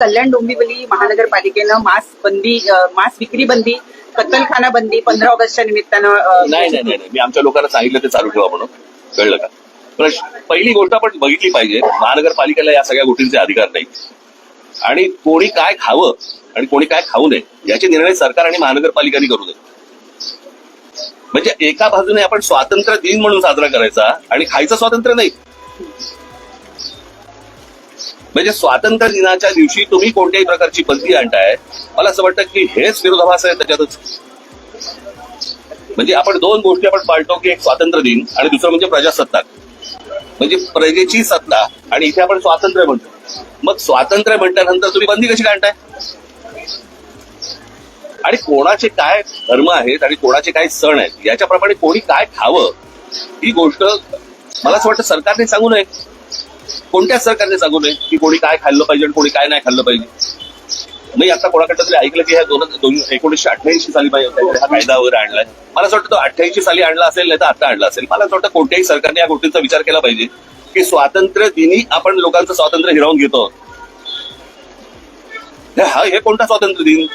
कल्याण डोंबिवली महानगरपालिकेनं मांस विक्री बंदी, कत्तलखाना बंदी 15 ऑगस्टच्या निमित्तानं नाही मी आमच्या लोकांना सांगितलं ते चालू ठेवा म्हणून. कळलं का? पण पहिली गोष्ट आपण बघितली पाहिजे, महानगरपालिकेला या सगळ्या गोष्टींचे अधिकार नाही आणि कोणी काय खावं आणि कोणी काय खाऊ नये याचे निर्णय सरकार आणि महानगरपालिकांनी करू नये. म्हणजे एका बाजूने आपण स्वातंत्र्य दिन म्हणून साजरा करायचा आणि खायचं स्वातंत्र्य नाही. म्हणजे स्वातंत्र्य दिनाच्या दिवशी तुम्ही कोणत्याही प्रकारची बंदी आणताय, मला असं वाटतं की हेच विरोधाभास आहे त्याच्यातच. म्हणजे आपण दोन गोष्टी आपण पाळतो की एक स्वातंत्र्य दिन आणि दुसरं म्हणजे प्रजासत्ताक, म्हणजे प्रजेची सत्ता, आणि इथे आपण स्वातंत्र्य म्हणतो. मग स्वातंत्र्य म्हटल्यानंतर तुम्ही बंदी कशी आणताय? आणि कोणाचे काय धर्म आहेत आणि कोणाचे काय सण आहेत याच्याप्रमाणे कोणी काय खावं ही गोष्ट मला असं वाटतं सरकारने सांगू नये. कोणत्याच सरकारने सांगू नये की कोणी काय खाल्लं पाहिजे आणि कोणी काय नाही खाल्लं पाहिजे. मी आता कोणाकडे तरी ऐकलं की ह्या 1988 साली हा कायदा वगैरे आणलाय. मला असं वाटतं तो 88 साली आणला असेल, नाही तर आता आणला असेल. मला असं वाटतं कोणत्याही सरकारने या गोष्टींचा विचार केला पाहिजे की स्वातंत्र्य दिनी आपण लोकांचं स्वातंत्र्य हिरावून घेतो. हे कोणता स्वातंत्र्य दिन?